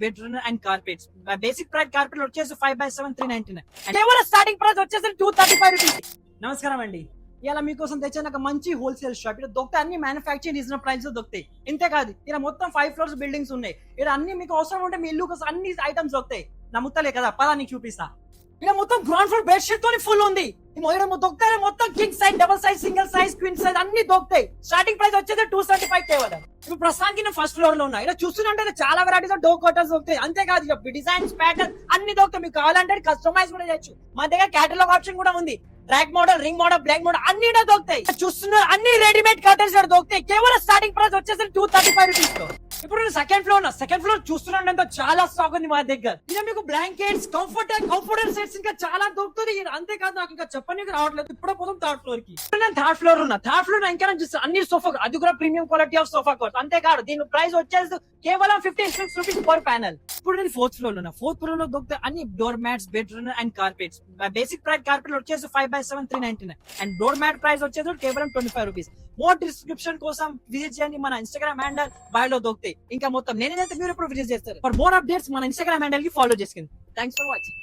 Bedroom and carpets. Basic price carpet వచ్చేసి 5/7 399. కేవలం starting price వచ్చేసి 235 రూపీస్. నమస్కారం అండి, ఇలా మీకోసం తెచ్చిన ఒక మంచి హోల్సేల్ షాప్. ఇక్కడ దొరికితే అన్ని మ్యానుఫ్యాక్చరింగ్ రీజనబుల్ ప్రైస్ దొరుకుతాయి. ఇంతే కాదు, ఇక్కడ మొత్తం 5 ఫ్లోర్స్ బిల్డింగ్స్ ఉన్నాయి. ఇక్కడ అన్ని మీకు అవసరం ఉంటే మీ ఇల్లు కోసం అన్ని ఐటమ్స్ దొరుకుతాయి. నమ్ముతలే కదా, పదా నీకు చూపిస్తా. ఇక్కడ మొత్తం గ్రౌండ్ ఫ్లోర్ బెడ్షీట్ తోని ఫుల్ ఉంది. దొరుకుతాయి మొత్తం king size, double size, single size, queen size అన్ని దొరుకుతాయి. స్టార్టింగ్ ప్రైస్ వచ్చేది 275 కేవలం. ఇప్పుడు ప్రస్తుతానికి నేను ఫస్ట్ ఫ్లోర్ లో ఉన్నా. ఇక్కడ చూస్తుంటే చాలా వెరైటీస్ ఆఫ్ డోర్ కర్టన్స్ దొరుకుతాయి. అంతేకాదు డిజైన్స్, ప్యాటర్న్ అన్ని దొరుకుతాయి. మీకు కావాలంటే కస్టమైజ్ కూడా చేయొచ్చు. మా దగ్గర కేటలాగ్ ఆప్షన్ కూడా ఉంది. Track model, ring model, block model అన్ని దొరుకుతాయి. చూస్తున్నారు అన్ని రెడీమేడ్ కర్టన్స్ దొరుకుతాయి. కేవలం స్టార్టింగ్ ప్రైస్ వచ్చేసి 235 రూపీస్ లో. ఇప్పుడు నేను సెకండ్ ఫ్లోర్ చూస్తున్నాను, చాలా స్టాక్ ఉంది మా దగ్గర. ఇలా మీకు బ్లాంకెట్స్, కంఫర్టర్ సెట్స్ ఇంకా చాలా దొరుకుతుంది. అంతేకాదు, నాకు ఇంకా చెప్పడానికి రావట్లేదు. ఇప్పుడు పోతాం థర్డ్ ఫ్లోర్ కి. నేను థర్డ్ ఫ్లోర్ ఇంకా చూస్తాను అన్ని సోఫా, అది కూడా premium quality of sofa course. అంతేకాదు దీని ప్రైస్ వచ్చేసి కేవలం 56 రూపీస్ పర్ ప్యానల్. ఇప్పుడు నేను ఫోర్త్ ఫ్లోర్ లో దొరుకుతాయి అన్ని door mats, bedroom and carpets. Basic price carpet వచ్చేసి 5/7 399 అండ్ డోర్ మ్యాట్ ప్రైస్ వచ్చేసి కేవలం 25 రూపీస్. మోర్ డిస్క్రిప్షన్ కోసం విజిట్ చేయండి. మన ఇన్స్టాగ్రామ్ హ్యాండల్ బయోలో దొరుకుతాయి. ఇంకా మొత్తం నేనైతే మీరు ఇప్పుడు విజిట్ చేస్తారు. ఫర్ మోర్ అప్డేట్స్ మన ఇన్స్టాగ్రామ్ హ్యాండల్ కి ఫాలో చేసుకోండి. Thanks for watching.